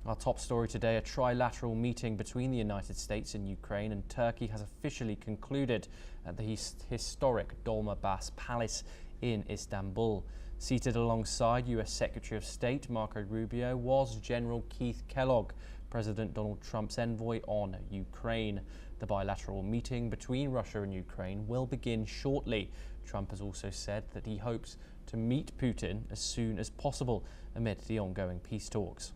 Our top story today, a trilateral meeting between the United States and Ukraine and Turkey has officially concluded at the historic Dolmabahce Palace in Istanbul. Seated alongside US Secretary of State Marco Rubio was General Keith Kellogg, President Donald Trump's envoy on Ukraine. The bilateral meeting between Russia and Ukraine will begin shortly. Trump has also said that he hopes to meet Putin as soon as possible amid the ongoing peace talks.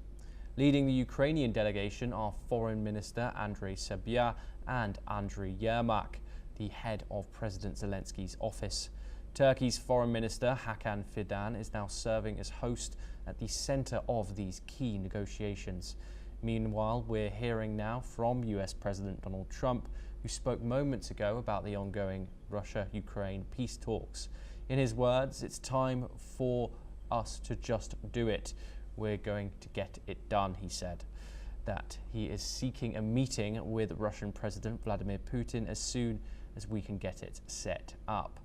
Leading the Ukrainian delegation are Foreign Minister Andriy Sybiha and Andriy Yermak, the head of President Zelensky's office. Turkey's Foreign Minister Hakan Fidan is now serving as host at the centre of these key negotiations. Meanwhile, we're hearing now from US President Donald Trump, who spoke moments ago about the ongoing Russia-Ukraine peace talks. In his words, it's time for us to just do it. We're going to get it done, he said. That he is seeking a meeting with Russian President Vladimir Putin as soon as we can get it set up.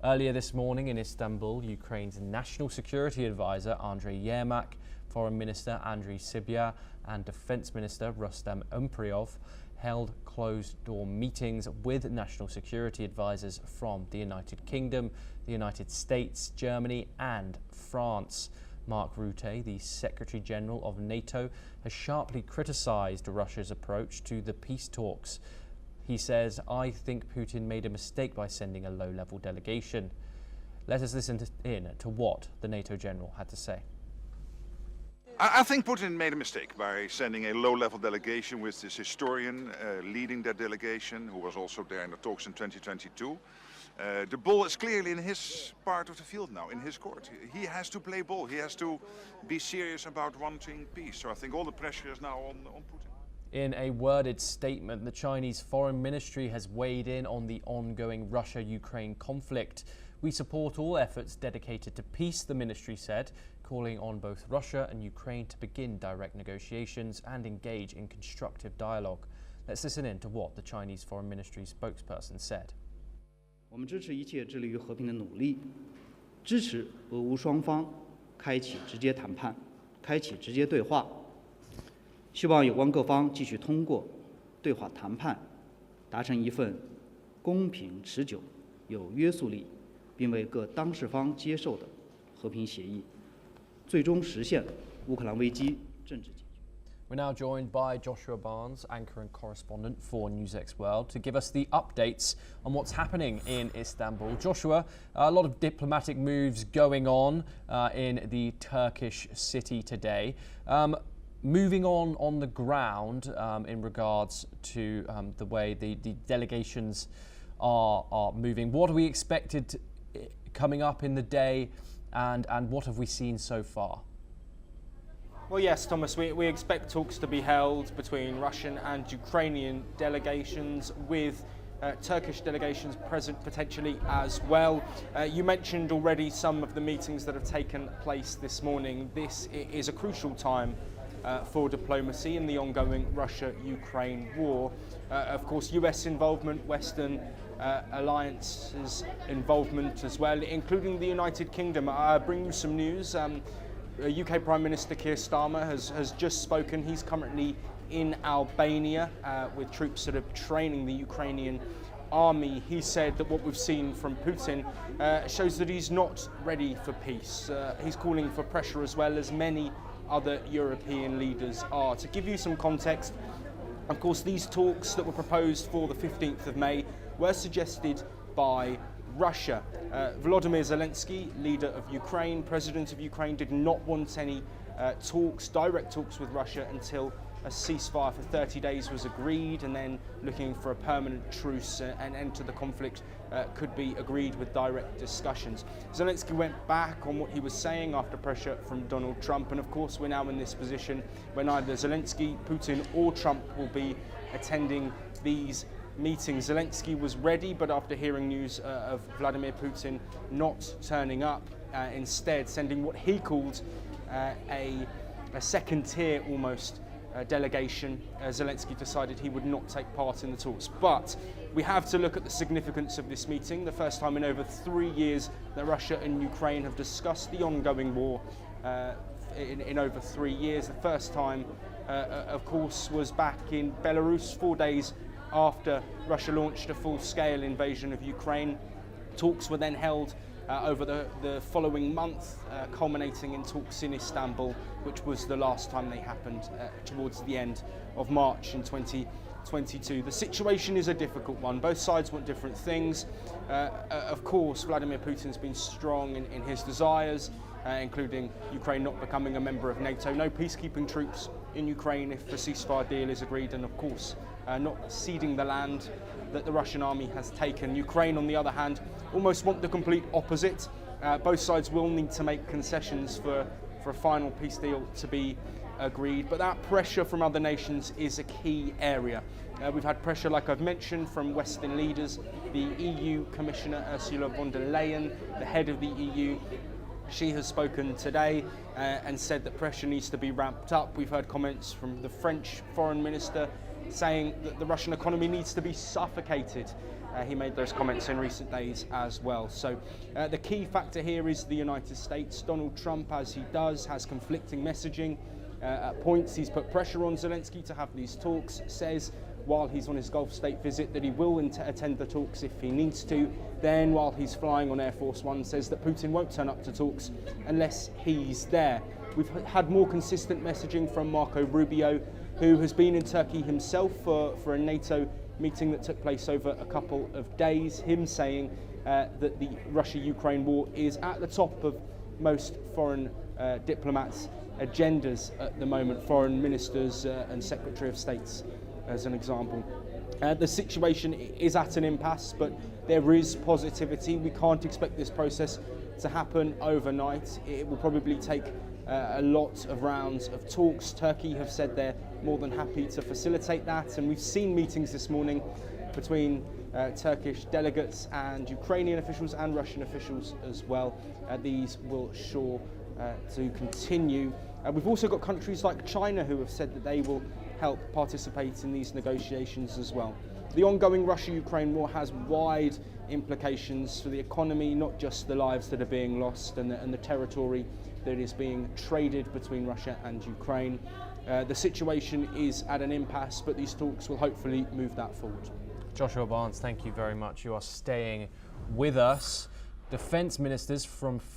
Earlier this morning in Istanbul, Ukraine's National Security Advisor Andriy Yermak, Foreign Minister Andriy Sybiha and Defence Minister Rustam Umpriov held closed-door meetings with national security advisors from the United Kingdom, the United States, Germany and France. Mark Rutte, the Secretary General of NATO, has sharply criticised Russia's approach to the peace talks. He says, "I think Putin made a mistake by sending a low-level delegation." Let us listen in to what the NATO general had to say. I think Putin made a mistake by sending a low-level delegation with this historian leading that delegation, who was also there in the talks in 2022. The ball is clearly in his part of the field now, in his court. He has to play ball. He has to be serious about wanting peace. So I think all the pressure is now on Putin. In a worded statement, the Chinese Foreign Ministry has weighed in on the ongoing Russia-Ukraine conflict. "We support all efforts dedicated to peace," the ministry said, calling on both Russia and Ukraine to begin direct negotiations and engage in constructive dialogue. Let's listen in to what the Chinese Foreign Ministry spokesperson said. 我们支持一切致力于和平的努力，支持俄乌双方开启直接谈判、开启直接对话。希望有关各方继续通过对话谈判，达成一份公平、持久、有约束力，并为各当事方接受的和平协议，最终实现乌克兰危机政治解决。 We're now joined by Joshua Barnes, anchor and correspondent for NewsX World, to give us the updates on what's happening in Istanbul. Joshua, a lot of diplomatic moves going on in the Turkish city today. Moving on the ground in regards to the way the delegations are moving, what are we expected coming up in the day and what have we seen so far? Well, yes, Thomas, we expect talks to be held between Russian and Ukrainian delegations with Turkish delegations present potentially as well. You mentioned already some of the meetings that have taken place this morning. This is a crucial time for diplomacy in the ongoing Russia-Ukraine war. Of course, US involvement, Western alliances involvement as well, including the United Kingdom. I bring you some news. UK Prime Minister Keir Starmer has just spoken. He's currently in Albania with troops sort of training the Ukrainian army. He said that what we've seen from Putin shows that he's not ready for peace. He's calling for pressure as well, as many other European leaders are. To give you some context, of course, these talks that were proposed for the 15th of May were suggested by Russia. Volodymyr Zelensky, leader of Ukraine, president of Ukraine, did not want any direct talks with Russia until a ceasefire for 30 days was agreed, and then looking for a permanent truce and end to the conflict could be agreed with direct discussions. Zelensky went back on what he was saying after pressure from Donald Trump, and of course we're now in this position where neither Zelensky, Putin or Trump will be attending these meetings. Zelensky was ready, but after hearing news of Vladimir Putin not turning up, instead sending what he called a second tier almost delegation, Zelensky decided he would not take part in the talks. But we have to look at the significance of this meeting, the first time in over 3 years that Russia and Ukraine have discussed the ongoing war in over 3 years, the first time of course, was back in Belarus 4 days after Russia launched a full-scale invasion of Ukraine. Talks were then held over the following month, culminating in talks in Istanbul, which was the last time they happened towards the end of March in 2022. The situation is a difficult one. Both sides want different things. Of course, Vladimir Putin's been strong in his desires, including Ukraine not becoming a member of NATO, no peacekeeping troops in Ukraine if a ceasefire deal is agreed, and of course not ceding the land that the Russian army has taken. Ukraine, on the other hand, almost want the complete opposite. Both sides will need to make concessions for a final peace deal to be agreed, but that pressure from other nations is a key area. We've had pressure, like I've mentioned, from Western leaders. The EU Commissioner Ursula von der Leyen, the head of the EU, she has spoken today and said that pressure needs to be ramped up. We've heard comments from the French Foreign Minister saying that the Russian economy needs to be suffocated. He made those comments in recent days as well. So the key factor here is the United States. Donald Trump, as he does, has conflicting messaging. At points he's put pressure on Zelensky to have these talks, says while he's on his Gulf state visit that he will attend the talks if he needs to. Then while he's flying on Air Force One, says that Putin won't turn up to talks unless he's there. We've had more consistent messaging from Marco Rubio, who has been in Turkey himself for a NATO meeting that took place over a couple of days, him saying that the Russia-Ukraine war is at the top of most foreign diplomats' agendas at the moment, foreign ministers and Secretary of States as an example. The situation is at an impasse, but there is positivity. We can't expect this process to happen overnight. It will probably take a lot of rounds of talks. Turkey have said they're more than happy to facilitate that, and we've seen meetings this morning between Turkish delegates and Ukrainian officials and Russian officials as well. These will sure to continue. We've also got countries like China who have said that they will help participate in these negotiations as well. The ongoing Russia-Ukraine war has wide implications for the economy, not just the lives that are being lost and the territory that is being traded between Russia and Ukraine. The situation is at an impasse, but these talks will hopefully move that forward. Joshua Barnes, thank you very much. You are staying with us. Defence ministers from